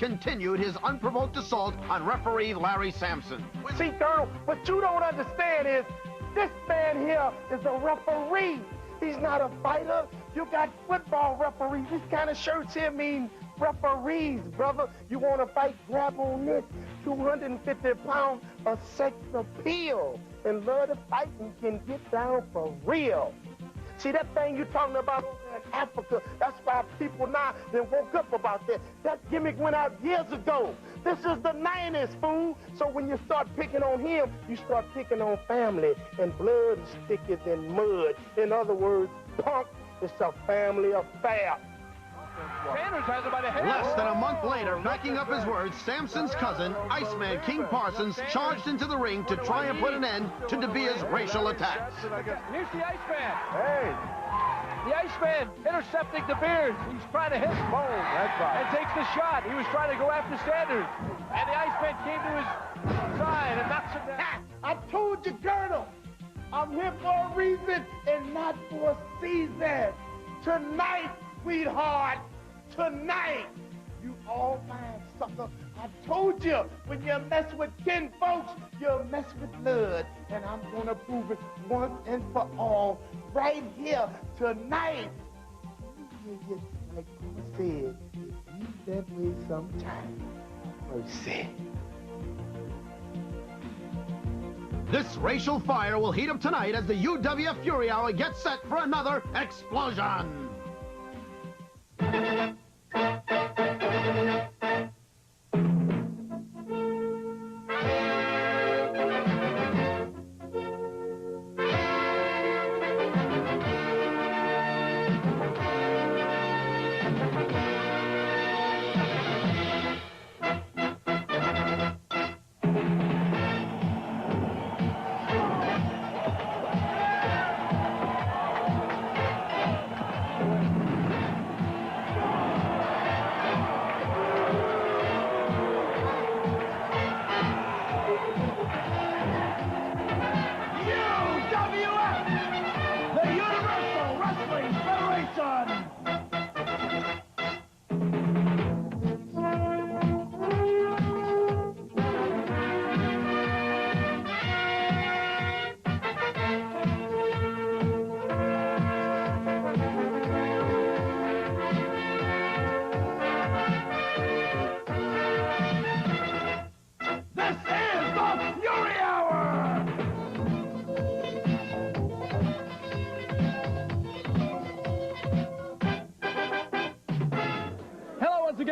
continued his unprovoked assault on referee Larry Sampson. See, Colonel, what you don't understand is this man here is a referee. He's not a fighter. You got football referees. These kind of shirts here mean referees, brother. You want to fight, grab on this. 250 pounds of sex appeal. And love to fight and can get down for real. See, that thing you talking about over in Africa, that's why people now then woke up about that. That gimmick went out years ago. This is the 90s, fool. So when you start picking on him, you start picking on family, and blood is thicker than mud. In other words, punk, it's a family affair. Less than a month later, backing up his words, Sampson's cousin, Iceman King Parsons, charged into the ring to try and put an end to DeBeers' racial attacks. Here's the Iceman. Hey. The Iceman intercepting DeBeers. He's trying to hit Bowl. That's right. And takes the shot. He was trying to go after Sanders. And the Iceman came to his side and knocks him down. I told you, Colonel, I'm here for a reason and not for a season. Tonight, sweetheart, tonight, you all mine, sucker. I told you, when you mess with kin folks, you mess with blood. And I'm gonna prove it once and for all, right here, tonight. You like Papa said, if you that way sometime, mercy. This racial fire will heat up tonight as the UWF Fury Hour gets set for another explosion.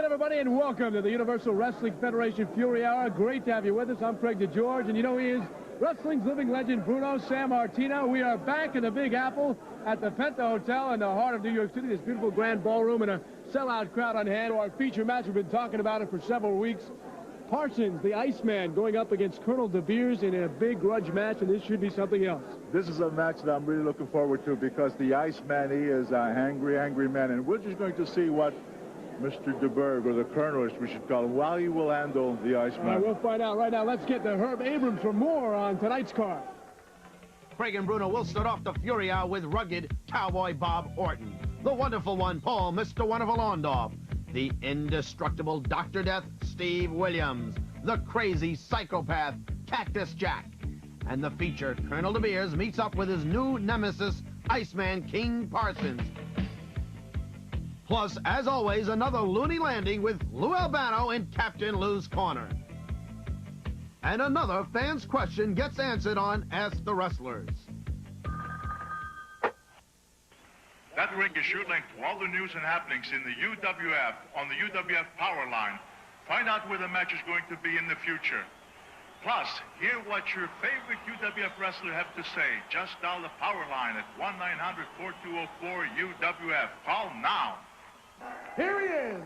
Everybody, and welcome to the Universal Wrestling Federation Fury Hour. Great to have you with us. I'm Craig DeGeorge, and you know he is wrestling's living legend, Bruno Sammartino. We are back in the Big Apple at the Penta Hotel in the heart of New York City. This beautiful grand ballroom and a sellout crowd on hand. Our feature match, we've been talking about it for several weeks. Parsons, the Iceman, going up against Colonel DeBeers in a big grudge match, and this should be something else. This is a match that I'm really looking forward to because the Iceman, he is a angry man, and we're just going to see what Mr. DeBeers, or the Colonel, as we should call him, while he will handle the Iceman. All right, we'll find out right now. Let's get to Herb Abrams for more on tonight's card. Craig and Bruno will start off the Fury Hour with rugged Cowboy Bob Orton, the wonderful one, Paul, Mr. Wonderful Orndorff, the indestructible Dr. Death, Steve Williams, the crazy psychopath, Cactus Jack, and the feature, Colonel DeBeers, meets up with his new nemesis, Iceman King Parsons. Plus, as always, another loony landing with Lou Albano in Captain Lou's corner. And another fan's question gets answered on Ask the Wrestlers. That ring is your link to all the news and happenings in the UWF on the UWF Power Line. Find out where the match is going to be in the future. Plus, hear what your favorite UWF wrestler have to say. Just dial the Power Line at 1-900-4204-UWF. Call now. Here he is,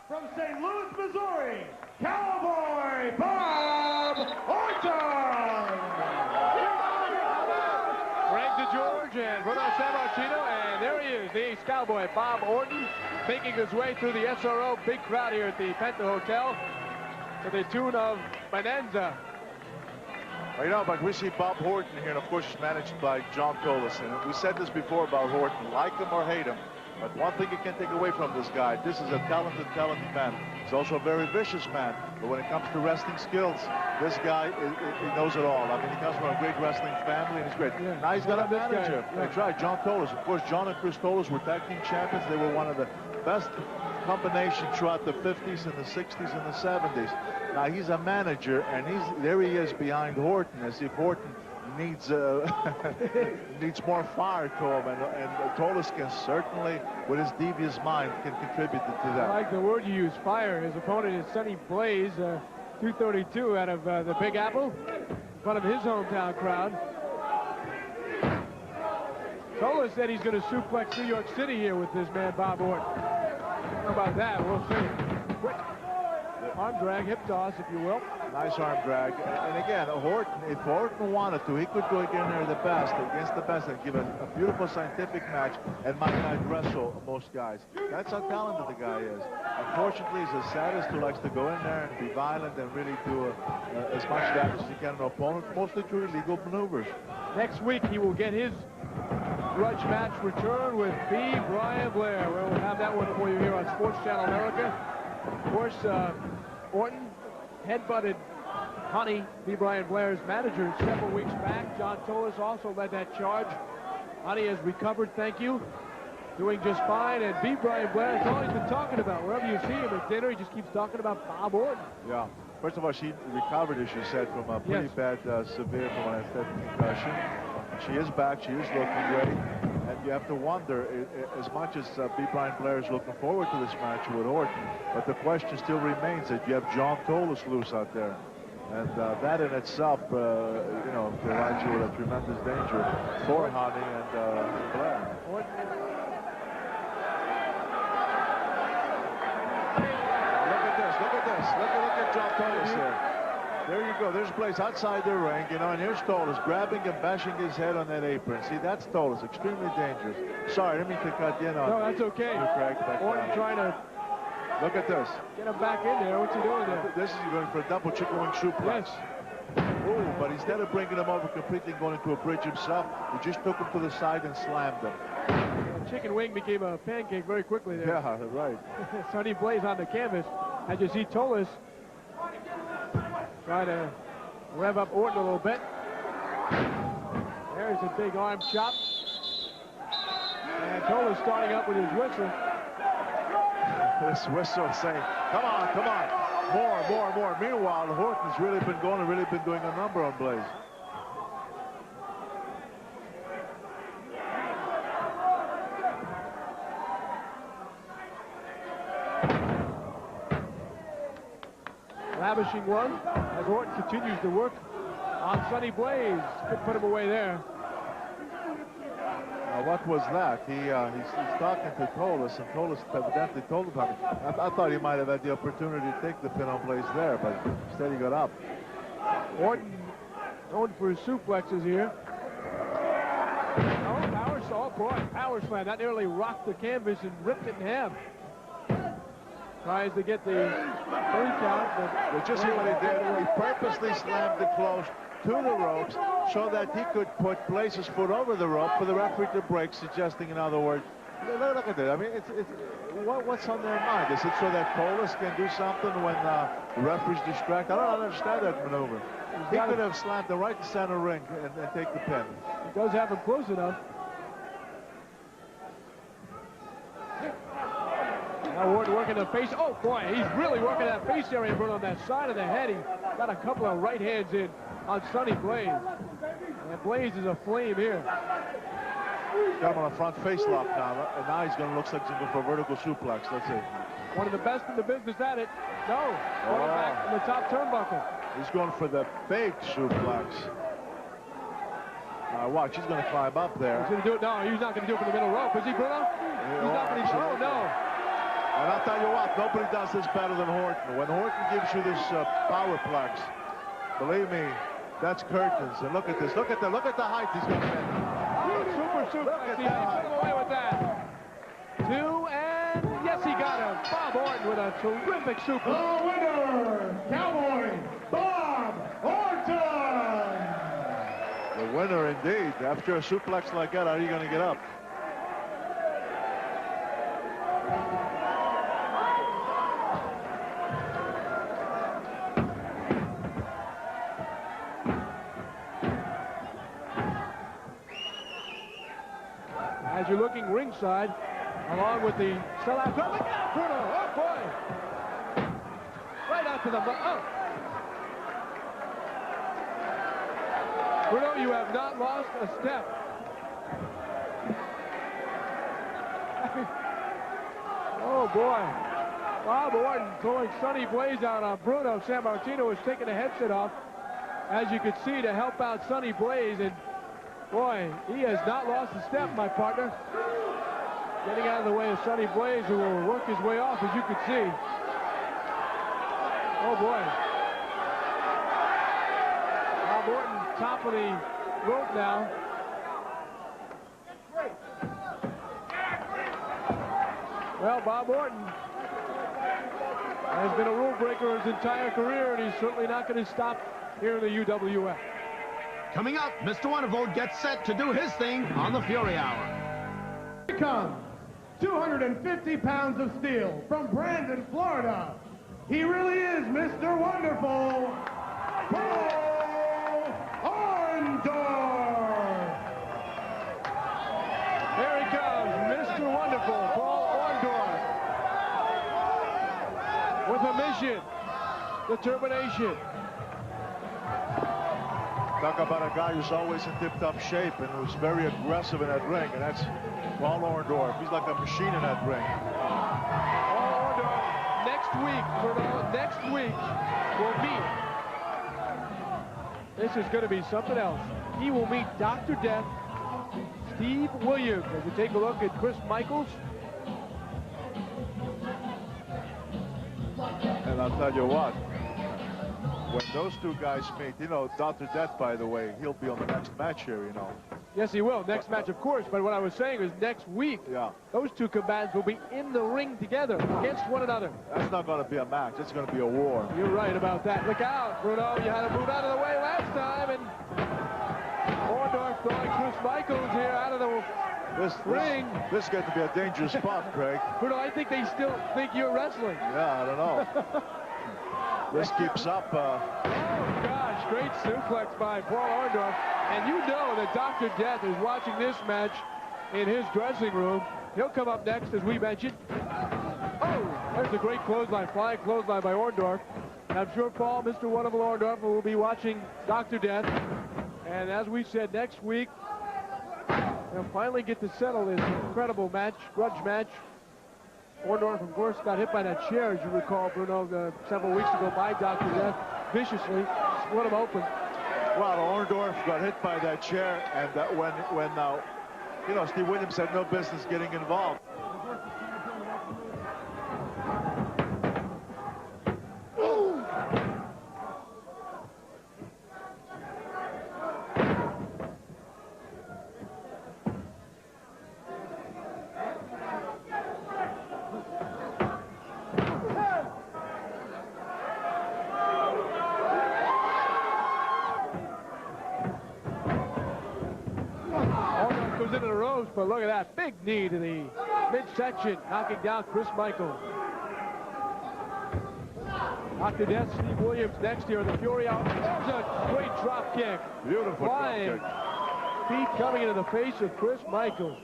from St. Louis, Missouri, Cowboy Bob Orton! Craig DeGeorge and Bruno Sammartino, and there he is, the Ace Cowboy Bob Orton, making his way through the SRO. Big crowd here at the Penta Hotel to the tune of Bonanza. Well, you know, but we see Bob Orton here, and of course he's managed by John Tolis. And we said this before about Orton, like him or hate him. But one thing you can't take away from this guy, this is a talented man. He's also a very vicious man. But when it comes to wrestling skills, this guy, he knows it all. I mean, he comes from a great wrestling family, and he's great. Yeah. Now he's got a manager. Yeah. That's right, John Tolos. Of course, John and Chris Tolos were tag team champions. They were one of the best combinations throughout the 50s and the 60s and the 70s. Now he's a manager, and there he is behind Orton, as if Orton needs needs more fire to him, and Tolos can certainly, with his devious mind, can contribute to that. I like the word you use, fire. His opponent is Sonny Blaze, 232 out of the Big Apple, in front of his hometown crowd. Tolos said he's going to suplex New York City here with this man, Bob Orton. How about that? We'll see. Quick arm drag, hip toss, if you will. Nice arm drag. And again, Orton, if Orton wanted to, he could go again there against the best, and give a beautiful scientific match, and might not wrestle most guys. That's how talented the guy is. Unfortunately, he's a sadist who likes to go in there and be violent and really do as much damage as he can to an opponent, mostly through illegal maneuvers. Next week, he will get his grudge match return with B. Brian Blair. We'll have that one for you here on Sports Channel America. Of course, Orton headbutted Honey, B. Brian Blair's manager, several weeks back. John Tolos also led that charge. Honey has recovered, thank you. Doing just fine, and B. Brian Blair is all he's been talking about. Wherever you see him at dinner, he just keeps talking about Bob Orton. Yeah. First of all, she recovered, as you said, from a pretty bad, severe, from what I said, concussion. She is back. She is looking great. And you have to wonder, as much as B. Brian Blair is looking forward to this match with Orton, but the question still remains that you have John Tolos loose out there. And that in itself, provides you with a tremendous danger for Honey and Blair. Look at this. Look at this. Look at John Tolos here. There you go. There's Blaze outside the ring, and here's Tolos grabbing and bashing his head on that apron. See, that's Tolos. Extremely dangerous. Sorry, I didn't mean to cut you in on. No, that's okay. Orton trying to look at this. Get him back in there. What's he doing there? This is going for a double chicken wing suplex. Yes. Ooh, but instead of bringing him over completely and going into a bridge himself, he just took him to the side and slammed him. The chicken wing became a pancake very quickly there. Yeah, right. Sonny Blaze on the canvas. As you see Tolos trying to rev up Orton a little bit. There's a big arm chop. And Tolos starting up with his whistle. This whistle saying, come on, come on. More. Meanwhile, Orton's really been doing a number on Blaze. Lavishing one as Orton continues to work on Sonny Blaze. Could put him away there. What was that? He's talking to Tolos, and Tolos evidently told him something. I thought he might have had the opportunity to take the pin on Blaze there, but instead he got up. Orton going for his suplexes here. Oh, power slam. That nearly rocked the canvas and ripped it in half. Tries to get the 3 count, but just see what he did. He purposely slammed it close to the ropes so that he could put Blaze's foot over the rope for the referee to break, suggesting, in other words, look at it. I mean, what's on their mind? Is it so that Tolos can do something when the referee's distracted? I don't understand that maneuver. He could have slammed the right to center ring and take the pin. He does have him close enough. Now Orton working the face. Oh boy, he's really working that face area, Bruno, on that side of the head. He got a couple of right hands in on Sonny Blaze. And Blaze is a flame here. Got him on a front face lock now, and now he's going to look like he's going for a vertical suplex. Let's see. One of the best in the business at it. No, going back from the top turnbuckle. He's going for the fake suplex. Watch, he's going to climb up there. He's going to do it. No, he's not going to do it from the middle rope, is he, Bruno? He's not going to. Oh no. And I'll tell you what, nobody does this better than Orton. When Orton gives you this powerplex, believe me, that's curtains. And look at this. Look at the height he's going to make. Super suplex. He put him away with that. 2, and yes, he got him. Bob Orton with a terrific suplex. The winner, Cowboy Bob Orton. The winner indeed. After a suplex like that, how are you going to get up? ringside, along with the sellout. Look out, Bruno! Oh, boy! Right out to the... Oh! Bruno, you have not lost a step. Oh, boy. Bob Orton throwing Sonny Blaze out on Bruno. Sammartino is taking the headset off, as you can see, to help out Sonny Blaze. And, boy, he has not lost a step, my partner. Getting out of the way of Sonny Blaze, who will work his way off, as you can see. Oh, boy. Bob Orton, top of the rope now. Well, Bob Orton has been a rule breaker his entire career, and he's certainly not going to stop here in the UWF. Coming up, Mr. Wonderful gets set to do his thing on the Fury Hour. Here comes 250 pounds of steel from Brandon, Florida. He really is Mr. Wonderful, Paul Orndorff. There he comes, Mr. Wonderful, Paul Orndorff. With a mission, determination. Talk about a guy who's always in tip-top shape and who's very aggressive in that ring, and that's Paul Orndorff. He's like a machine in that ring. Paul Orndorff, next week, Bruno, next week, will meet. This is going to be something else. He will meet Dr. Death, Steve Williams. As you take a look at Chris Michaels. And I'll tell you what, when those two guys meet, you know, Dr. Death, by the way, he'll be on the next match here, you know. Yes, he will. Next match, of course. But what I was saying is next week, those two combatants will be in the ring together against one another. That's not going to be a match. It's going to be a war. You're right about that. Look out, Bruno. You had to move out of the way last time. And Orndorff throwing Chris Michaels here out of the ring. This is going to be a dangerous spot, Craig. Bruno, I think they still think you're wrestling. Yeah, I don't know. This keeps up. Oh, gosh. Great suplex by Paul Orndorff. And you know that Dr. Death is watching this match in his dressing room. He'll come up next, as we mentioned. Oh, there's a great clothesline, flying clothesline by Orndorff. And I'm sure Paul, Mr. Wonderful Orndorff, will be watching Dr. Death. And as we said, next week, they'll finally get to settle this incredible match, grudge match. Orndorff, of course, got hit by that chair, as you recall, Bruno, several weeks ago by Dr. Death, viciously, split him open. Well, Orndorff got hit by that chair, and when you know, Steve Williams had no business getting involved. Into the ropes, but look at that big knee to the midsection, knocking down Chris Michaels. Dr. Death, Steve Williams next here in the Fury Hour. There's a great drop kick. Beautiful flying drop kick. Feet coming into the face of Chris Michaels.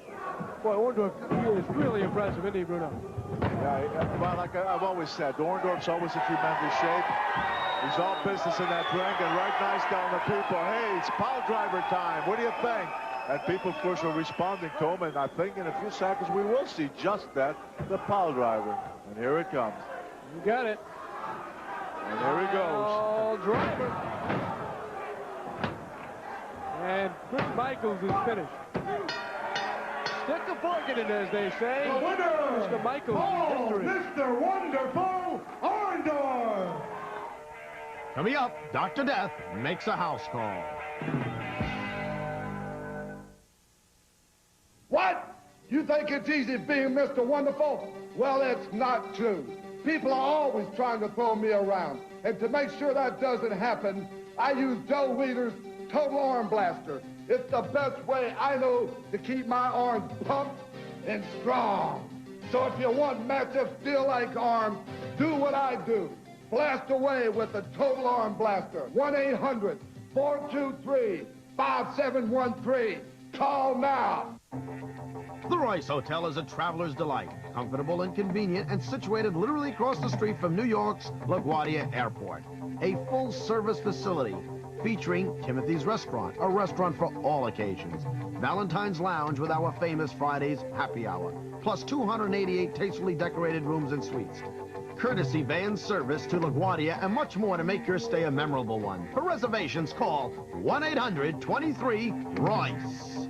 Boy, Orndorff is really impressive, isn't he, Bruno? Yeah, well, like I've always said, Orndorff's always in tremendous shape. He's all business in that ring, and right nice down the people. Hey, it's pile driver time. What do you think? And people, of course, are responding to him, and I think in a few seconds we will see just that, the pile driver. And here it comes. You got it. And there he goes. Oh, driver. And Chris Michaels is finished. Stick the fork in it, as they say. The winner, Mr. Michaels, victory. Mr. Wonderful Orndorff. Coming up, Dr. Death makes a house call. What? You think it's easy being Mr. Wonderful? Well, it's not true. People are always trying to throw me around. And to make sure that doesn't happen, I use Joe Weider's Total Arm Blaster. It's the best way I know to keep my arms pumped and strong. So if you want massive steel-like arms, do what I do. Blast away with the Total Arm Blaster. 1-800-423-5713. Call now. The Rice Hotel is a traveler's delight, comfortable and convenient, and situated literally across the street from New York's LaGuardia Airport. A full-service facility featuring Timothy's Restaurant, a restaurant for all occasions, Valentine's Lounge with our famous Fridays happy hour, plus 288 tastefully decorated rooms and suites, courtesy van service to LaGuardia, and much more to make your stay a memorable one. For reservations, call 1-800-23-RICE.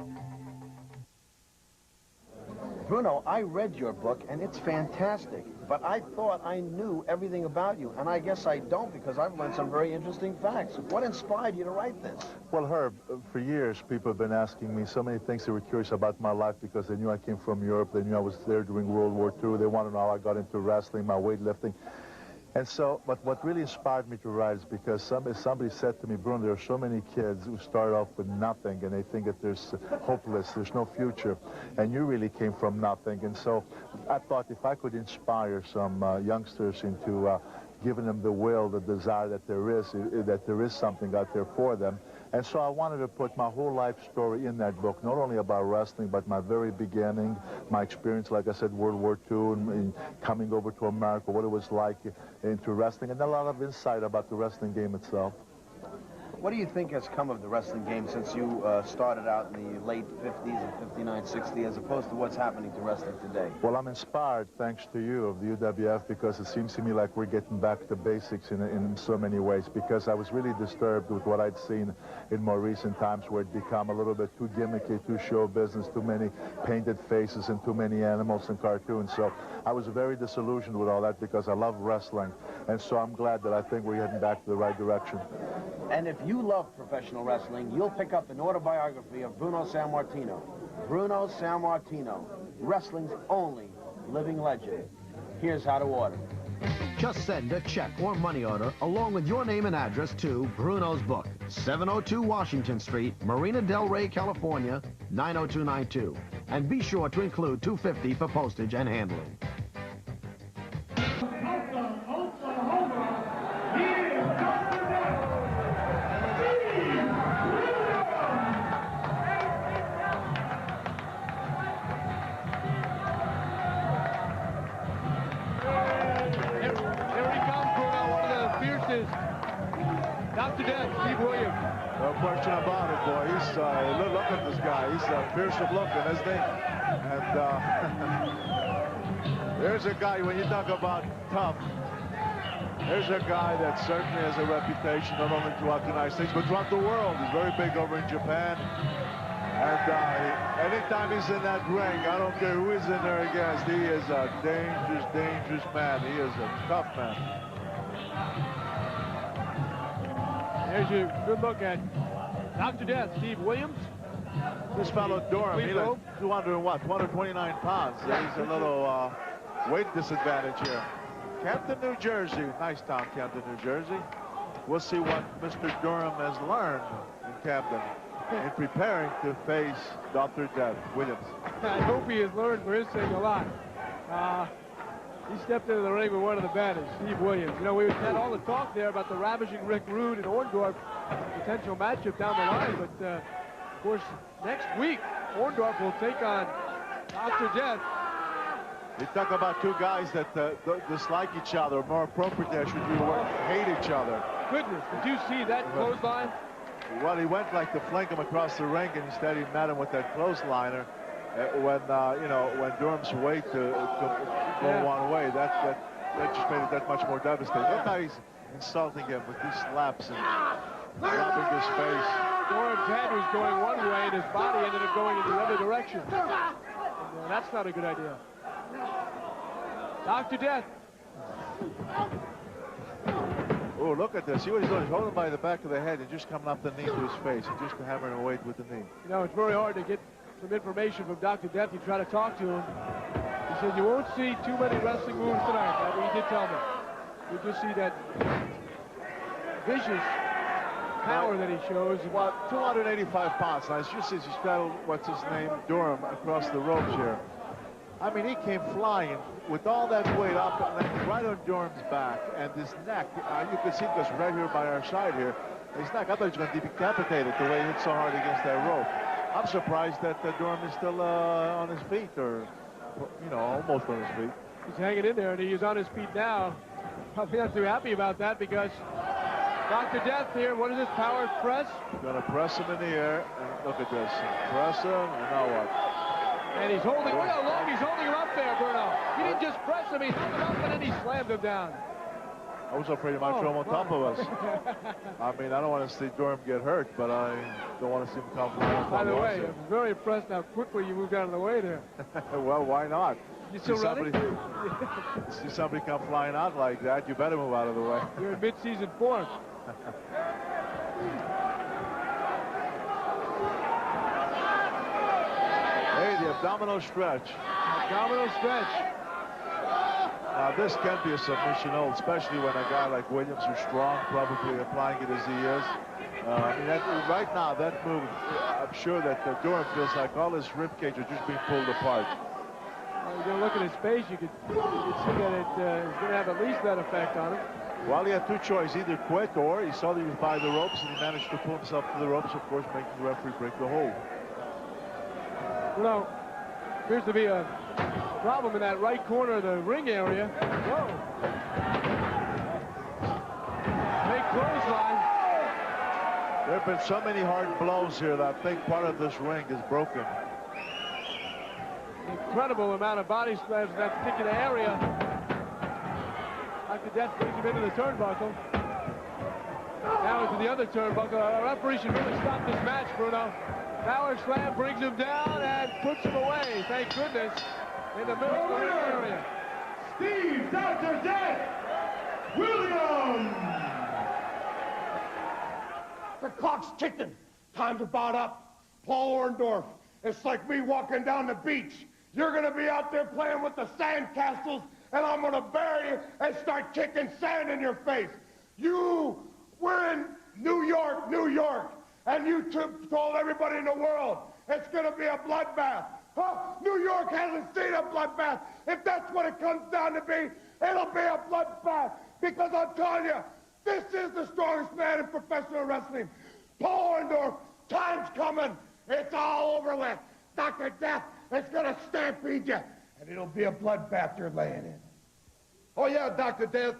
Bruno, I read your book, and it's fantastic, but I thought I knew everything about you, and I guess I don't, because I've learned some very interesting facts. What inspired you to write this? Well, Herb, for years, people have been asking me so many things. They were curious about my life because they knew I came from Europe. They knew I was there during World War II. They wanted to know how I got into wrestling, my weightlifting. And so, but what really inspired me to write is because somebody said to me, Bruno, there are so many kids who start off with nothing and they think that there's hopeless, there's no future, and you really came from nothing. And so I thought if I could inspire some youngsters into giving them the will, the desire that there is something out there for them. And so I wanted to put my whole life story in that book, not only about wrestling, but my very beginning, my experience, like I said, World War II, and coming over to America, what it was like into wrestling, and a lot of insight about the wrestling game itself. What do you think has come of the wrestling game since you started out in the late 50s and 59, 60, as opposed to what's happening to wrestling today? Well, I'm inspired, thanks to you, of the UWF, because it seems to me like we're getting back to basics in so many ways, because I was really disturbed with what I'd seen in more recent times, where it become a little bit too gimmicky, too show business, too many painted faces and too many animals and cartoons. So I was very disillusioned with all that because I love wrestling, and so I'm glad that I think we're heading back to the right direction. And if you love professional wrestling, you'll pick up an autobiography of Bruno Sammartino. Bruno Sammartino, wrestling's only living legend. Here's how to order. Just send a check or money order along with your name and address to Bruno's book, 702 Washington Street, Marina Del Rey, California, 90292. And be sure to include $2.50 for postage and handling. Dr. Death, Steve Williams. No question about it, boy. He's look at this guy. He's fearsome looking, isn't he? And there's a guy, when you talk about tough, there's a guy that certainly has a reputation not only throughout the United States, but throughout the world. He's very big over in Japan. And anytime he's in that ring, I don't care who he's in there against, he is a dangerous, dangerous man. He is a tough man. There's a good look at Dr. Death, Steve Williams. This fellow Durham, he's 229 pounds. He's a little weight disadvantage here. Camden, New Jersey. Nice town, Camden, New Jersey. We'll see what Mr. Durham has learned in Camden in preparing to face Dr. Death Williams. I hope he has learned for his sake a lot. He stepped into the ring with one of the baddest, Steve Williams. You know, we had all the talk there about the ravaging Rick Rude and Orndorff potential matchup down the line, but of course, next week, Orndorff will take on Dr. Death. You talk about two guys that dislike each other, more appropriately, I should use the word, hate each other. Goodness, did you see that clothesline? Well, he went like to flank him across the ring, and instead he met him with that clothesliner. When Durham's weight to go one way, that just made it that much more devastating. Look how he's insulting him with these slaps and rubbing his face. Durham's head was going one way, and his body ended up going in the other direction. And, that's not a good idea. Dr. Death. Oh, look at this. See what he's doing? He's holding him by the back of the head and just coming up the knee to his face and just hammering away with the knee. You know, it's very hard to get some information from Dr. Death. You try to talk to him. He said, you won't see too many wrestling moves tonight. That's what he did tell me. You just see that vicious power that he shows. Well, 285 pounds. Now, it's just as he straddled, what's his name, Durham, across the ropes here. I mean, he came flying with all that weight up and then right on Durham's back, and his neck, you can see this right here by our side here. His neck, I thought he was going to be decapitated the way he hit so hard against that rope. I'm surprised that Durham is still on his feet, or, you know, almost on his feet. He's hanging in there, and he's on his feet now. Probably not too happy about that because Dr. Death here, what is this, power press? Going to press him in the air, and look at this. Press him, and now what? And he's holding, look how long he's holding him up there, Bruno. He didn't just press him, he held him up, and then he slammed him down. I was afraid he might throw him on top of us. I mean, I don't want to see Durham get hurt, but I don't want to see him come flying on top of us. By the way, I'm very impressed how quickly you moved out of the way there. Well, why not? You still running? See somebody come flying out like that, you better move out of the way. You're in mid-season form. Hey, the abdominal stretch. Abdominal stretch. Now, this can be a submission hold, especially when a guy like Williams, who's strong, probably applying it as he is. I mean, right now, that move, I'm sure that Durham feels like all his ribcage are just being pulled apart. You're going to look at his face, you could see that it's going to have at least that effect on him. Well, he had two choices, either quit or he saw that he was by the ropes and he managed to pull himself to the ropes, of course, making the referee break the hold. Well, appears to be a problem in that right corner of the ring area. Whoa. Big clothesline. There have been so many hard blows here that I think part of this ring is broken. Incredible amount of body slams in that particular area. Dr. Death brings him into the turnbuckle. Now into the other turnbuckle. A referee should really stop this match, Bruno. Power slam brings him down and puts him away. Thank goodness. In the middle of the ring area. Steve Dr. Death Williams. The clock's ticking. Time to bout up. Paul Orndorff. It's like me walking down the beach. You're going to be out there playing with the sand castles, and I'm going to bury you and start kicking sand in your face. We're in New York, New York, and you told everybody in the world it's going to be a bloodbath. Huh? New York hasn't seen a bloodbath. If that's what it comes down to be, it'll be a bloodbath. Because I'll tell you, this is the strongest man in professional wrestling. Paul Orndorff, time's coming. It's all over with. Dr. Death is going to stampede you, and it'll be a bloodbath you're laying in. Oh, yeah, Dr. Death.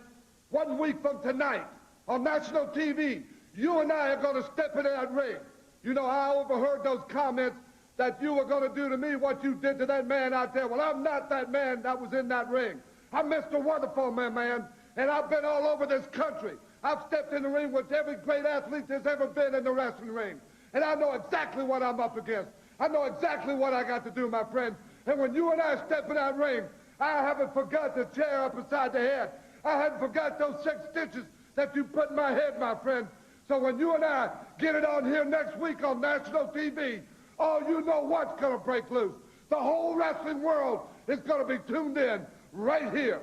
1 week from tonight, on national TV, you and I are going to step into that ring. You know, I overheard those comments that you were going to do to me what you did to that man out there. Well, I'm not that man that was in that ring. I'm Mr. Wonderful Man, and I've been all over this country. I've stepped in the ring with every great athlete there's ever been in the wrestling ring. And I know exactly what I'm up against. I know exactly what I got to do, my friend. And when you and I step in that ring, I haven't forgot the chair up beside the head. I hadn't forgot those 6 stitches that you put in my head, my friend. So when you and I get it on here next week on national TV, oh, you know what's going to break loose. The whole wrestling world is going to be tuned in right here.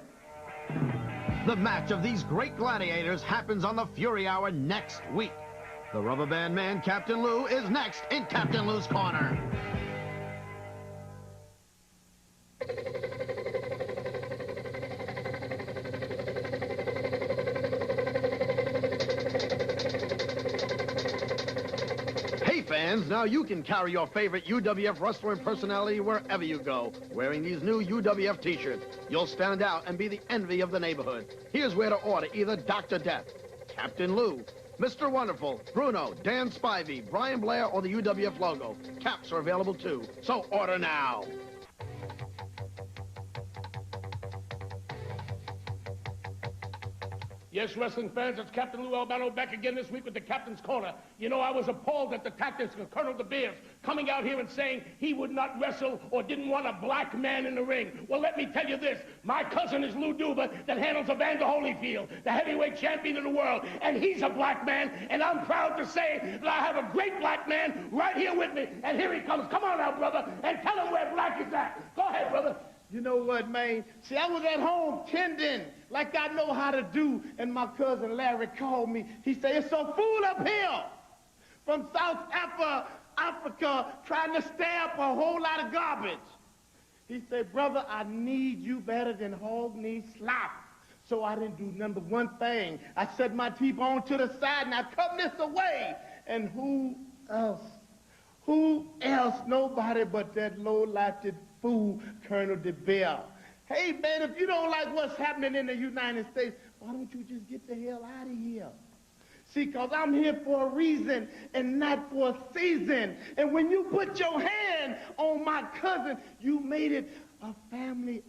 The match of these great gladiators happens on the Fury Hour next week. The rubber band man, Captain Lou, is next in Captain Lou's Corner. Hey fans, now you can carry your favorite UWF wrestler personality wherever you go, wearing these new UWF t-shirts. You'll stand out and be the envy of the neighborhood. Here's where to order either Dr. Death, Captain Lou, Mr. Wonderful, Bruno, Dan Spivey, Brian Blair, or the UWF logo. Caps are available too, so order now. Yes, wrestling fans, it's Captain Lou Albano back again this week with the Captain's Corner. You know, I was appalled at the tactics of Colonel DeBeers coming out here and saying he would not wrestle or didn't want a black man in the ring. Well, let me tell you this. My cousin is Lou Duba that handles Evander Holyfield, the heavyweight champion of the world, and he's a black man, and I'm proud to say that I have a great black man right here with me, and here he comes. Come on now, brother, and tell him where black is at. Go ahead, brother. You know what, man? See, I was at home tending like I know how to do, and my cousin Larry called me. He said, it's some fool up here from South Africa trying to stir up a whole lot of garbage. He said, brother, I need you better than hog knee slop. So I didn't do number one thing. I set my T-bone to the side, and I cut this away. And who Who else? Nobody but that low-lifted fool, Colonel DeBeers. Hey, man, if you don't like what's happening in the United States, why don't you just get the hell out of here? See, because I'm here for a reason and not for a season. And when you put your hand on my cousin, you made it a family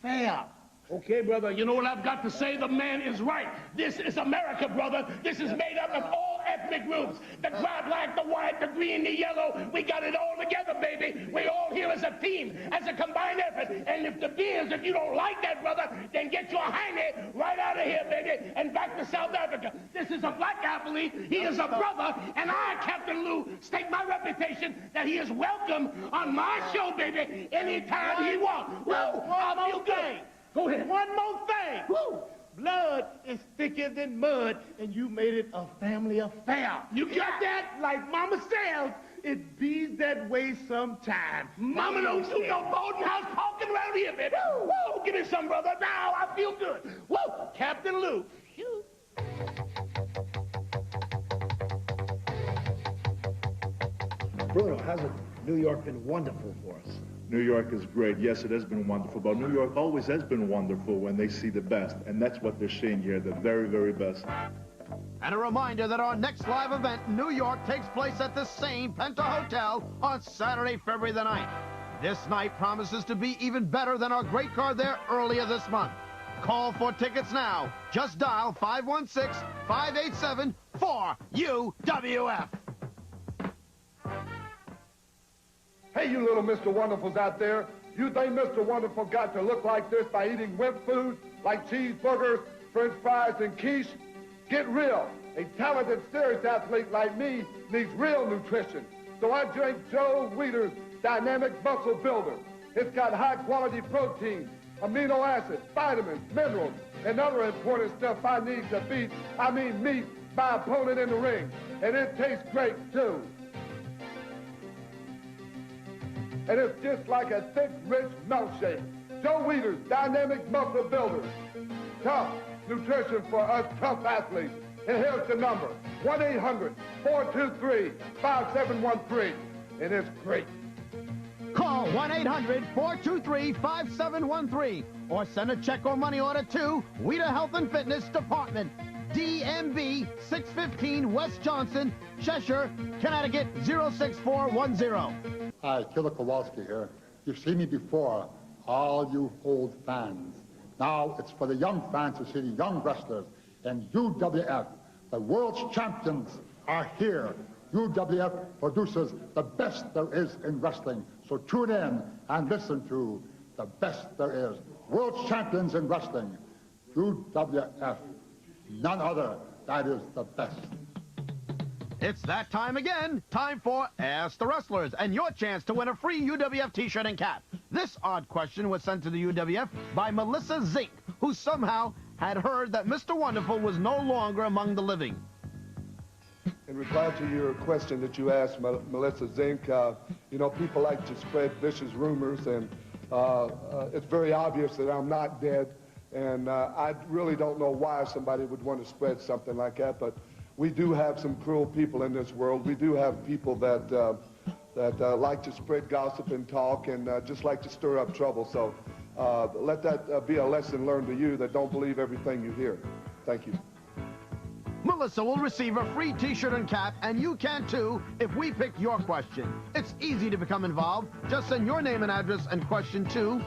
affair. Okay, brother, you know what I've got to say? The man is right. This is America, brother. This is made up of all ethnic groups. The black, the white, the green, the yellow. We got it all together, baby. We're all here as a team, as a combined effort. And if DeBeers, if you don't like that, brother, then get your hiney right out of here, baby, and back to South Africa. This is a black athlete. He is a brother. And I, Captain Lou, stake my reputation that he is welcome on my show, baby, anytime he wants. Whoa, I feel good. Go ahead. One more thing. Woo. Blood is thicker than mud, and you made it a family affair. You got that? Like Mama says, it be that way sometimes. Mama don't do no boarding house talking around here, baby. Woo. Woo. Give me some, brother. Now I feel good. Woo. Captain Lou. Phew. Bruno, hasn't New York been wonderful for us? New York is great. Yes, it has been wonderful, but New York always has been wonderful when they see the best, and that's what they're seeing here, the very, very best. And a reminder that our next live event in New York takes place at the same Penta Hotel on Saturday, February the 9th. This night promises to be even better than our great card there earlier this month. Call for tickets now. Just dial 516-587-4UWF. Hey, you little Mr. Wonderfuls out there. You think Mr. Wonderful got to look like this by eating wimp food like cheeseburgers, french fries, and quiche? Get real. A talented serious athlete like me needs real nutrition. So I drink Joe Weider's Dynamic Muscle Builder. It's got high-quality protein, amino acids, vitamins, minerals, and other important stuff I need to beat, meet my opponent in the ring. And it tastes great, too. And it's just like a thick, rich milkshake. Joe Weider's Dynamic Muscle Builder. Tough nutrition for us tough athletes. And here's the number, 1-800-423-5713. And it's great. Call 1-800-423-5713 or send a check or money order to Weider Health and Fitness Department, DMB 615 West Johnson, Cheshire, Connecticut 06410. Hi, Killer Kowalski here. You've seen me before, all you old fans. Now it's for the young fans to see the young wrestlers. And UWF, the world's champions, are here. UWF produces the best there is in wrestling. So tune in and listen to the best there is. World's champions in wrestling. UWF, none other. That is the best. It's that time again. Time for Ask the Wrestlers and your chance to win a free UWF t-shirt and cap. This odd question was sent to the UWF by Melissa Zink, who somehow had heard that Mr. Wonderful was no longer among the living. In reply to your question that you asked, Melissa Zink, you know, people like to spread vicious rumors, and it's very obvious that I'm not dead, and I really don't know why somebody would want to spread something like that, but we do have some cruel people in this world. We do have people that like to spread gossip and talk and just like to stir up trouble. So let that be a lesson learned to you that don't believe everything you hear. Thank you. Melissa will receive a free t-shirt and cap, and you can too if we pick your question. It's easy to become involved. Just send your name and address and question to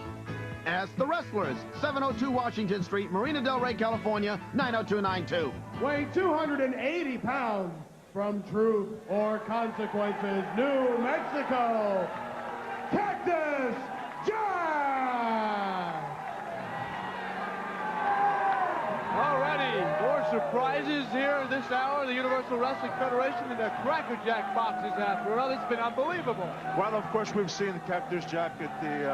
Ask the Wrestlers, 702 Washington Street, Marina Del Rey, California, 90292. Weighing 280 pounds, from Truth or Consequences, New Mexico, Cactus Jack! Alrighty, more surprises here this hour. The Universal Wrestling Federation and the Cracker Jack boxes have. Well, it's been unbelievable. Well, of course, we've seen Cactus Jack at the,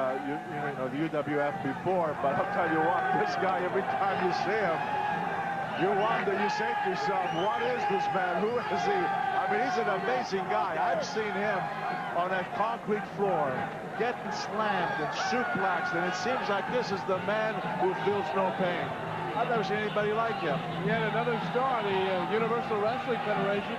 the UWF before, but I'll tell you what, this guy, every time you see him, you wonder, you say to yourself, what is this man? Who is he? I mean, he's an amazing guy. I've seen him on that concrete floor getting slammed and suplexed, and it seems like this is the man who feels no pain. I've never seen anybody like him. Yet another star, the Universal Wrestling Federation.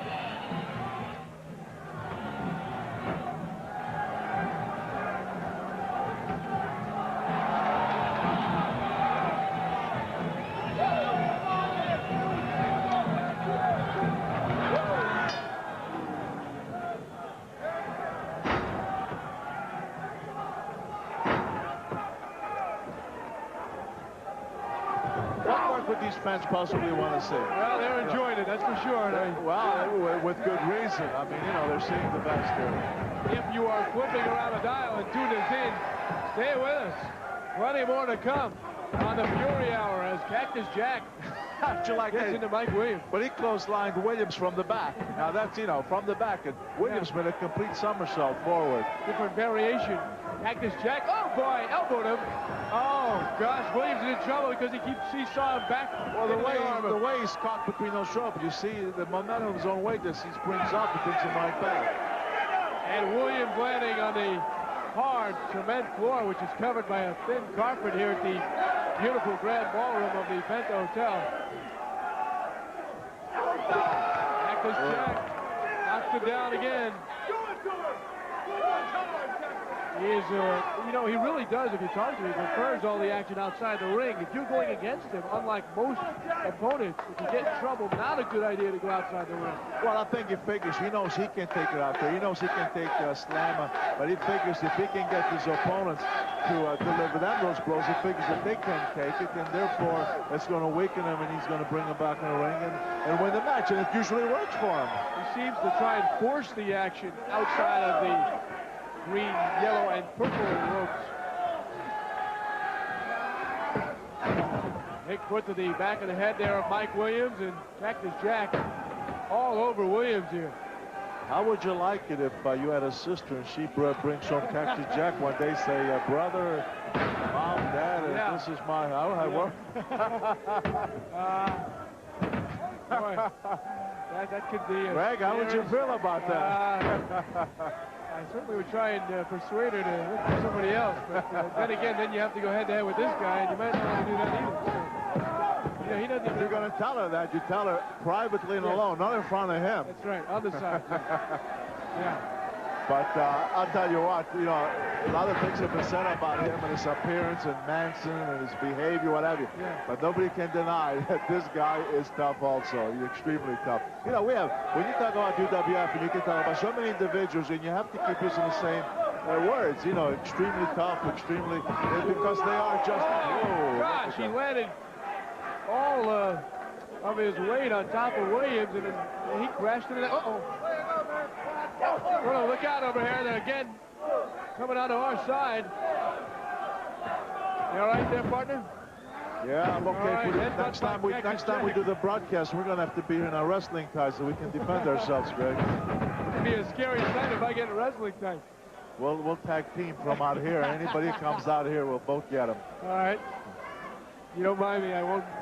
fans possibly want to see. Well, they're enjoying it, that's for sure. Well, with good reason. I mean, you know, they're seeing the best here. If you are flipping around a dial and tuning us in, stay with us. Plenty more to come on the Fury Hour as Cactus Jack gets into Mike Williams. But he clotheslined Williams from the back. Now that's, you know, from the back. And Williams made a complete somersault forward. Different variation. Cactus Jack, oh boy, elbowed him. Oh gosh, Williams is in trouble because he keeps seesawing back. Well, the way he's caught between those ropes, you see the momentum of his own weight as he springs up and brings him right back. And Williams landing on the hard cement floor, which is covered by a thin carpet here at the beautiful grand ballroom of the Bento Hotel. Cactus Jack knocks him down again. He is, you know, he really does, if you talk to him, he prefers all the action outside the ring. If you're going against him, unlike most opponents, if you get in trouble, not a good idea to go outside the ring. Well, I think he figures, he knows he can take it out there. He knows he can take Slammer, but he figures if he can get his opponents to deliver them those blows, he figures that they can't take it, and therefore it's going to weaken him, and he's going to bring him back in the ring and win the match, and it usually works for him. He seems to try and force the action outside of the green, yellow, and purple ropes. Big foot to the back of the head there of Mike Williams, and Cactus Jack all over Williams here. How would you like it if you had a sister and she brings home Cactus Jack one day, say, brother, mom, dad, this is my, how I work? Boy, that could be. Greg, how would you feel about that? I certainly would try and persuade her to look for somebody else, but then again, then you have to go head-to-head with this guy, and you might not want to do that either. So, yeah, he doesn't even... If you're going to tell her that, you tell her privately and alone, not in front of him. That's right, on the side. Yeah. But I'll tell you what, you know, a lot of things have been said about him and his appearance and Manson and his behavior, what have you. Yeah. But nobody can deny that this guy is tough also. He's extremely tough. You know, when you talk about UWF, and you can talk about so many individuals, and you have to keep using the same words, you know, extremely tough, extremely, because they are just, whoa. Gosh, he landed all of his weight on top of Williams, and then he crashed into that. Uh-oh. Bruno, look out over here. They're again coming onto our side. You all right there, partner? Yeah, I'm okay. Right, next time we do the broadcast, we're going to have to be in our wrestling ties so we can defend ourselves, Greg. It'd be a scary sight if I get in wrestling ties. We'll tag team from out here. Anybody who comes out here, we'll both get them. All right. You don't mind me,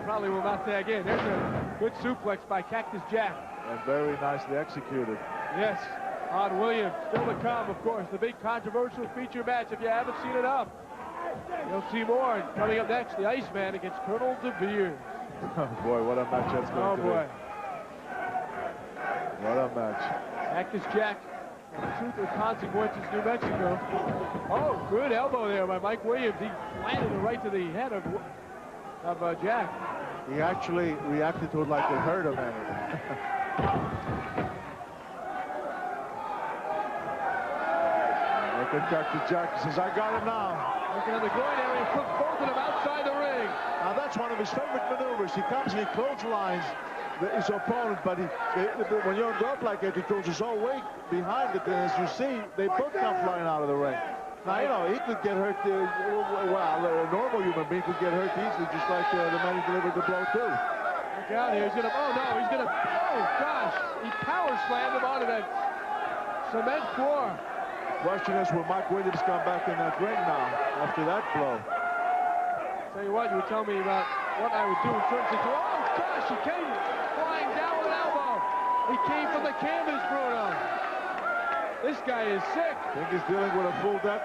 probably will not tag in. There's a good suplex by Cactus Jack. And very nicely executed. Yes, on Williams. Still to come, of course, the big controversial feature match. If you haven't seen it up, you'll see more. And coming up next, the Iceman against Colonel DeBeers. Oh, boy, what a match that's going to be. Oh, boy. What a match. Cactus Jack, Truth or Consequences, New Mexico. Oh, good elbow there by Mike Williams. He landed it right to the head of Jack. He actually reacted to it like it hurt him. Look at Cactus Jack. He says, I got him now. Looking at the groin area, put both of them outside the ring. Now that's one of his favorite maneuvers. He comes and he clotheslines his opponent, but when you're in rope like that, he throws his whole weight behind it, and as you see, they both come flying out of the ring. Now, you know, he could get hurt, well, a normal human being could get hurt easily, just like the man who delivered the blow, too. Look out here, he's gonna, oh no, he's gonna, oh gosh, he power slammed him onto that cement floor. Question is, will Mike Williams come back in that ring now, after that blow? Tell you what, you would tell me about what I would do in certain situations. Oh gosh, he came flying down with an elbow. He came from the canvas, Bruno. This guy is sick. Think he's dealing with a full deck?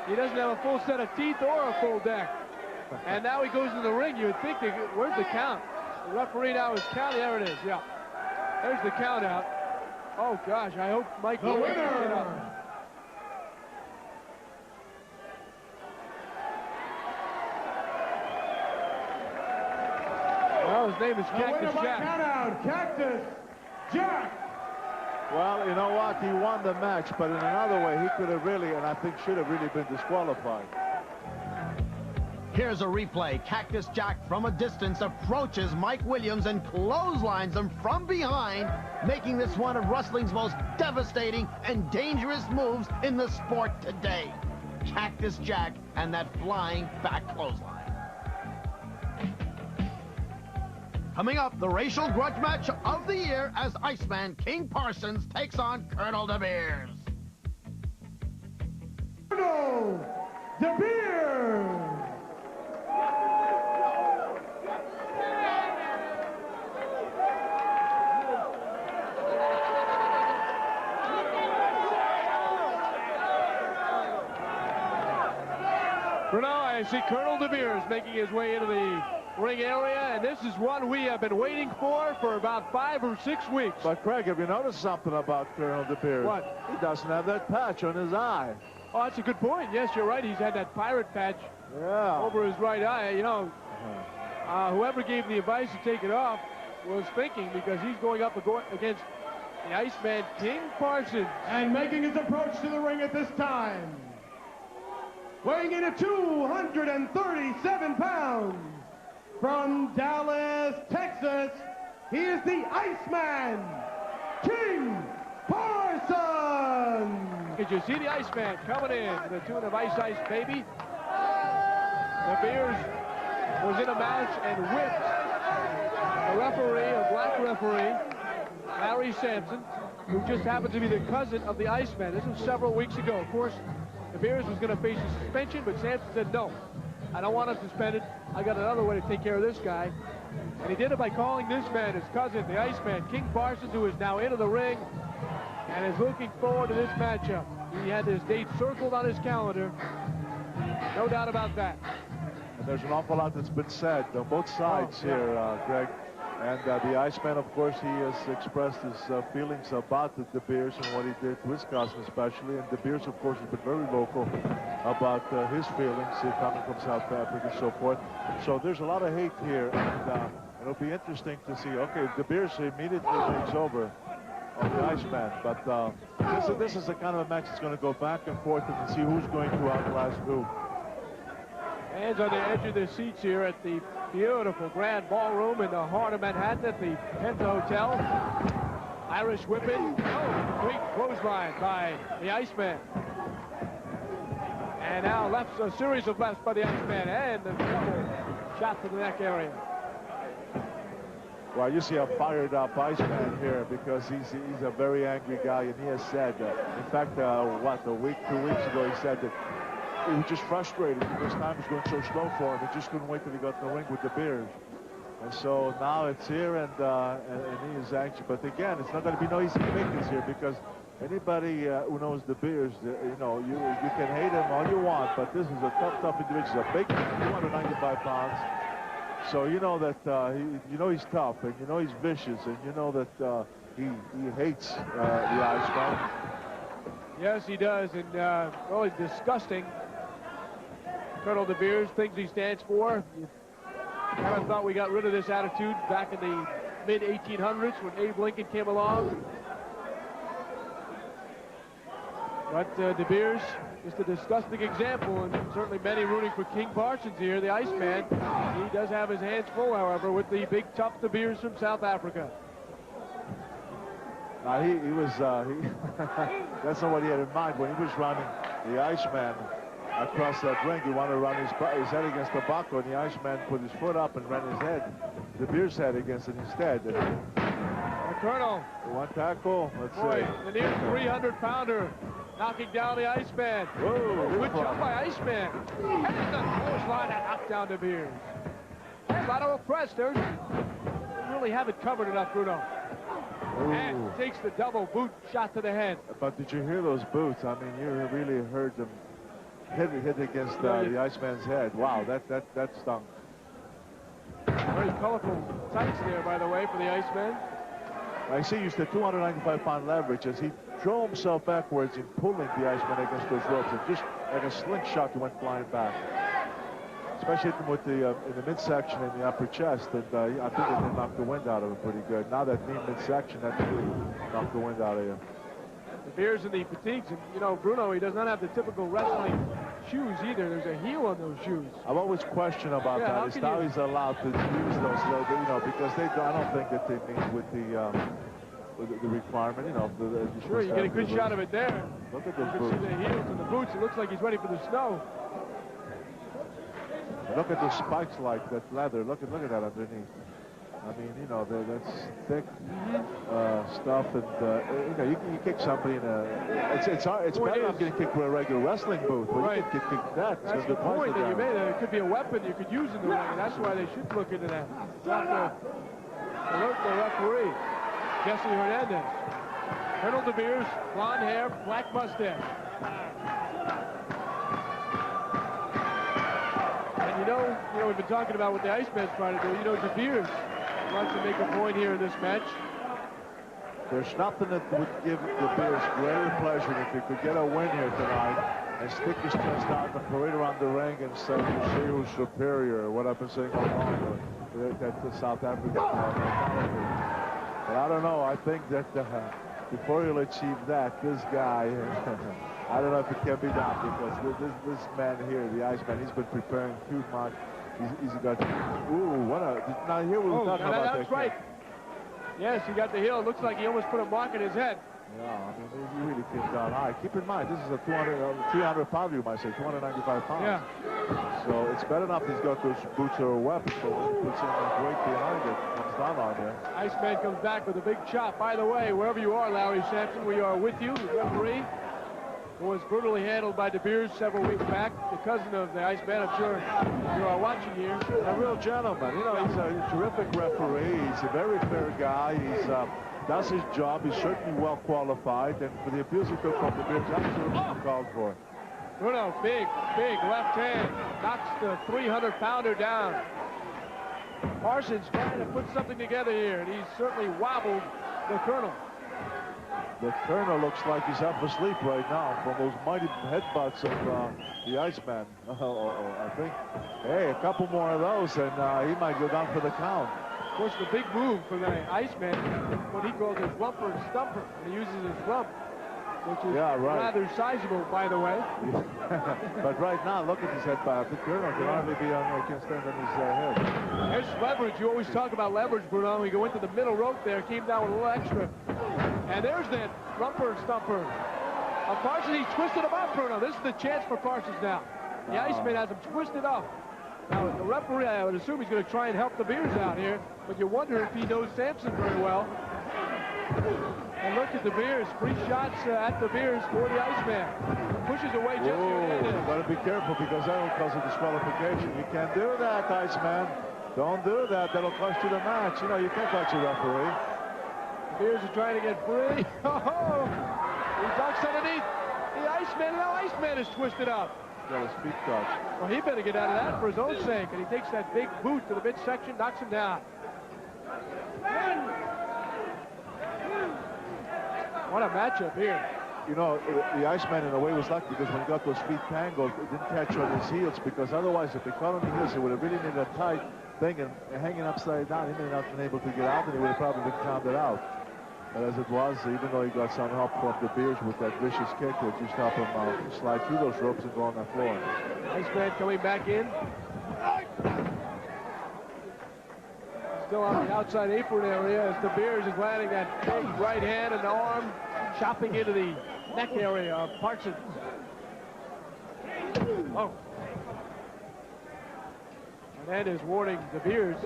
He doesn't have a full set of teeth or a full deck. And now he goes in the ring. You would think, where's the count? The referee now is counting. There it is, yeah. There's the count out. Oh gosh, I hope Mike will get up. Well, his name is Cactus Jack. Count out, Cactus Jack. Well, you know what? He won the match, but in another way, he could have really, and I think should have really been disqualified. Here's a replay. Cactus Jack from a distance approaches Mike Williams and clotheslines him from behind, making this one of wrestling's most devastating and dangerous moves in the sport today. Cactus Jack and that flying back clothesline. Coming up, the racial grudge match of the year as Iceman King Parsons takes on Colonel DeBeers. Colonel DeBeers! Bruno, I see Colonel DeBeers making his way into the ring area, and this is one we have been waiting for about 5 or 6 weeks. But Craig, have you noticed something about Colonel DeBeers? What? He doesn't have that patch on his eye. Oh, that's a good point. Yes, you're right. He's had that pirate patch over his right eye. You know, whoever gave the advice to take it off was thinking, because he's going up against the Iceman King Parsons. And making his approach to the ring at this time, weighing in at 237 pounds, from Dallas, Texas, he is the Iceman, King Parsons. Did you see the Iceman coming in to the tune of Ice Ice Baby? DeBeers was in a match and whipped a referee, a black referee, Larry Sampson, who just happened to be the cousin of the Iceman. This was several weeks ago. Of course, DeBeers was going to face a suspension, but Sampson said, no, I don't want him suspended. I got another way to take care of this guy. And he did it by calling this man his cousin, the Iceman, King Parsons, who is now into the ring and is looking forward to this matchup. He had his date circled on his calendar. No doubt about that. And there's an awful lot that's been said on both sides here, Greg. And the Iceman, of course, he has expressed his feelings about the DeBeers and what he did to Wisconsin especially. And DeBeers, of course, has been very vocal about his feelings coming from South Africa and so forth. So there's a lot of hate here. And it'll be interesting to see. Okay, DeBeers immediately takes over on the Iceman. But this is the kind of a match that's going to go back and forth and see who's going to outlast who. Fans on the edge of their seats here at the beautiful grand ballroom in the heart of Manhattan at the Penta Hotel. Irish whipping. Oh, great clothesline by the Iceman. And now lefts, a series of lefts by the Iceman, and the double shot to the neck area. Well, you see a fired up Iceman here because he's a very angry guy, and he has said, in fact, what, a week, 2 weeks ago, he said that he was just frustrated because time was going so slow for him. He just couldn't wait till he got in the ring with DeBeers. And so now it's here, and he is anxious. But again, it's not going to be no easy pickings here because anybody who knows DeBeers, you know, you can hate him all you want, but this is a tough individual. He's a big 295 pounds. So you know that you know he's tough, and you know he's vicious, and you know that he hates the Iceman. Yes, he does, and well, he's disgusting. Colonel DeBeers, things he stands for. I kind of thought we got rid of this attitude back in the mid-1800s when Abe Lincoln came along. But DeBeers, just a disgusting example, and certainly many rooting for King Parsons here, the Iceman. He does have his hands full, however, with the big tough DeBeers from South Africa. Now he was, that's not what he had in mind when he was running the Iceman across that ring. He wanted to run his head against the buckle, and the Iceman put his foot up and ran his head, DeBeers' head against it instead. The Colonel. One tackle, let's see. The near 300-pounder knocking down the Iceman. Whoa, good job by Iceman. And the clothesline that knocked down DeBeers. A lot of press there. They really haven't covered enough, Bruno. And takes the double boot shot to the head. But did you hear those boots? I mean, you really heard them hit against the Iceman's head. Wow, that stung. Very colorful tights there, by the way, for the Iceman. I see he used the 295-pound leverage as he drove himself backwards in pulling the Iceman against those ropes. And just like a slingshot, he went flying back. Especially hit him with the in the midsection and the upper chest, and I think it knocked the wind out of him pretty good. Now that knee midsection, that really knocked the wind out of you. DeBeers in the fatigues, and you know, Bruno, he does not have the typical wrestling shoes either. There's a heel on those shoes. I've always questioned about that. Is how he's allowed to use those, you know, because I don't think that they meet with the requirement, you know. Sure, you get a good shot of it there. Look at those boots. You can see the heels and the boots. It looks like he's ready for the snow. Look at the spikes like that leather. Look at that underneath. I mean, you know, that's thick stuff, and you know, you kick somebody in a. It's hard. It's better than getting kicked with a regular wrestling boot, but you can kick that. That's the point that you made. It could be a weapon you could use in the ring, and that's why they should look into that. Not to alert the referee, Jesse Hernandez. Colonel DeBeers, blonde hair, black mustache. And you know, we've been talking about what the Iceman's trying to do. You know, DeBeers wants to make a point here in this match. There's nothing that would give DeBeers greater pleasure if he could get a win here tonight and stick his chest out and parade around the ring and say, "See who's superior," what I've been saying all along, that the South African mentality. But I don't know. I think that before he'll achieve that, this guy, I don't know if it can be done, because this man here, the Iceman, he's been preparing too much. He's got, ooh, what a, now here we were talking about that's right. Yes, he got the heel. It looks like he almost put a mark in his head. Yeah, I mean, he really came down high. Keep in mind, this is a 300 pounder, you might say, 295 pounds. Yeah. So it's better enough he's got those boots or a weapon, so when he puts in that weight behind it, comes down on there. Iceman comes back with a big chop. By the way, wherever you are, Larry Sampson, we are with you, the referee, who was brutally handled by DeBeers several weeks back, the cousin of the Iceman. I'm sure you are watching here. A real gentleman. You know, he's a terrific referee. He's a very fair guy. He's does his job. He's certainly well qualified. And for the abuse he took from DeBeers, absolutely called for. Bruno, big left hand, knocks the 300-pounder down. Parsons trying to put something together here, and he's certainly wobbled the Colonel. The Colonel looks like he's half asleep right now from those mighty headbutts of the Iceman. I think, hey, a couple more of those, and he might go down for the count. Of course, the big move for the Iceman, what he calls his rumper and stumper, and he uses his rump, which is rather sizable, by the way. But right now, look at his head bob. The Colonel can hardly be on there, can't stand on his head. There's leverage. You always talk about leverage, Bruno. We go into the middle rope there, came down with a little extra. And there's that rumper and stumper. Parsons, he twisted him up, Bruno. This is the chance for Parsons now. The Iceman has him twisted up. Now, the referee, I would assume he's going to try and help DeBeers out here, but you wonder if he knows Sampson very well. And look at DeBeers, 3 shots at DeBeers for the Iceman. Pushes away just you've got to be careful, because that will cause a disqualification. You can't do that, Iceman. Don't do that. That'll cost you the match. You know, you can't touch a referee. DeBeers is trying to get free. Oh, he ducks underneath the Iceman. Now Iceman is twisted up. Got his feet touched. Well, he better get out of that for his own sake. And he takes that big boot to the midsection, knocks him down. What a matchup here. You know, the Iceman in a way was lucky, because when he got those feet tangled, it didn't catch on his heels, because otherwise, if he caught on the heels, he would have really needed a tight thing, and hanging upside down, he may not have been able to get out, and he would have probably been counted out. But as it was, even though he got some help from DeBeers with that vicious kick, which just helped him slide through those ropes and go on that floor. Iceman coming back in. Still on the outside apron area as DeBeers is landing that big right hand and the arm, chopping into the neck area of Parsons. Oh. Hernandez warning DeBeers.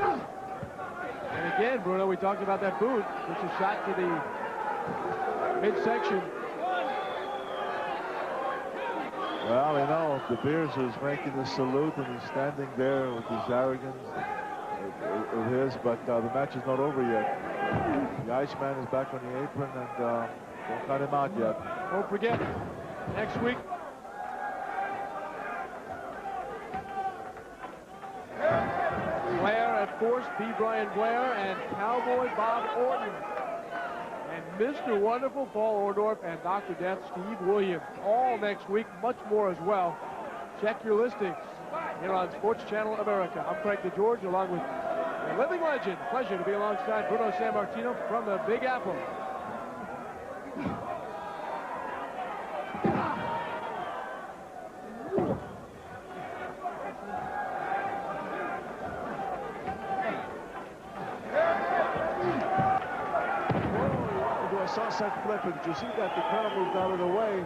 And again, Bruno, we talked about that boot, which is shot to the midsection. Well, you know, DeBeers is making the salute, and he's standing there with his arrogance of his, but the match is not over yet. The Iceman is back on the apron, and don't cut him out yet. Don't forget, next week, Blair at Force, B. Brian Blair, and Cowboy Bob Orton. And Mr. Wonderful, Paul Orndorff, and Dr. Death, Steve Williams. All next week, much more as well. Check your listings here on Sports Channel America. I'm Craig DeGeorge, along with the living legend. Pleasure to be alongside Bruno Sammartino from the Big Apple. flip, but did you see that the Colonel moved out of the way,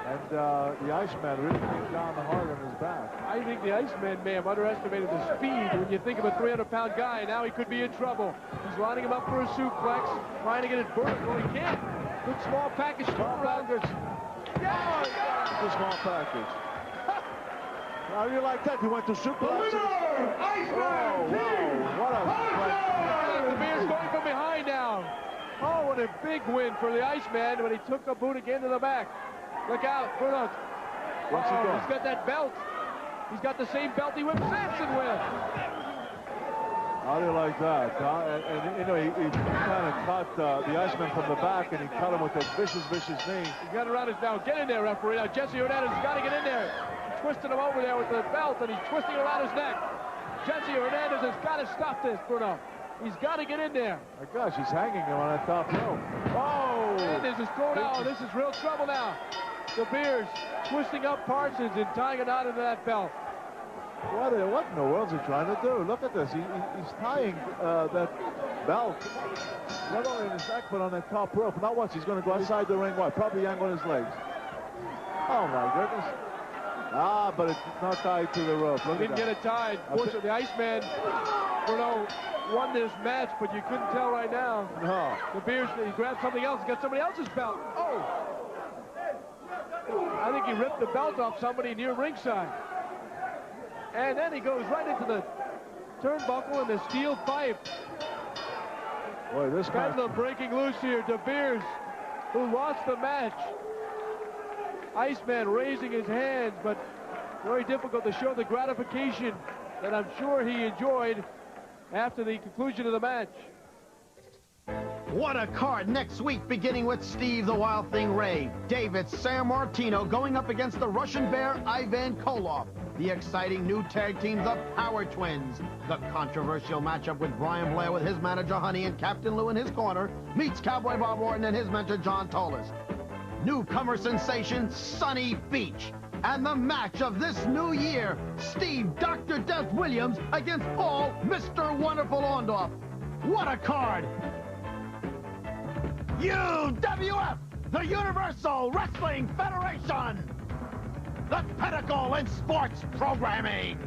and the Iceman really came down hard on his back. I think the Iceman may have underestimated the speed. When you think of a 300-pound guy, now he could be in trouble. He's lining him up for a suplex, trying to get it vertical. He can't. Good small package. Small package. Yeah! The small package. How do you like that? He went to suplex. Iceman! What a... DeBeers going from behind now. Oh, what a big win for the Iceman when he took a boot again to the back. Look out, Bruno. What's he doing? He's got that belt. He's got the same belt he whipped Samson with. How do you like that? And you know, he kind of caught the Iceman from the back, and he cut him with that vicious knee. He got around his now. Get in there, referee. Now Jesse Hernandez has got to get in there. He's twisting him over there with the belt, and he's twisting around his neck. Jesse Hernandez has got to stop this, Bruno. He's got to get in there. My gosh, he's hanging him on that top rope. Oh! Hernandez is thrown out. This is real trouble now. DeBeers twisting up Parsons and tying a knot into that belt. What in the world is he trying to do? Look at this. He's tying that belt not only in his neck, but on that top rope. Now watch, he's going to go outside the ring. What? Probably yangle his legs. Oh, my goodness. Ah, but it's not tied to the rope. Look, he didn't get it tied. Fortunately, the Iceman, Bruno, won this match, but you couldn't tell right now. No. DeBeers, he grabbed something else, got somebody else's belt. Oh! I think he ripped the belt off somebody near ringside. And then he goes right into the turnbuckle and the steel pipe. Boy, this match... Bedlam breaking loose here. DeBeers, who lost the match. Iceman raising his hands, but very difficult to show the gratification that I'm sure he enjoyed after the conclusion of the match. What a card next week, beginning with Steve the Wild Thing Ray, David Sammartino going up against the Russian Bear Ivan Koloff, the exciting new tag team, the Power Twins, the controversial matchup with Brian Blair with his manager Honey and Captain Lou in his corner, meets Cowboy Bob Orton and his mentor John Tolis. Newcomer sensation Sonny Beach, and the match of this new year, Steve Dr. Death Williams against Paul Mr. Wonderful Orndorff. What a card! UWF, the Universal Wrestling Federation, the pinnacle in sports programming.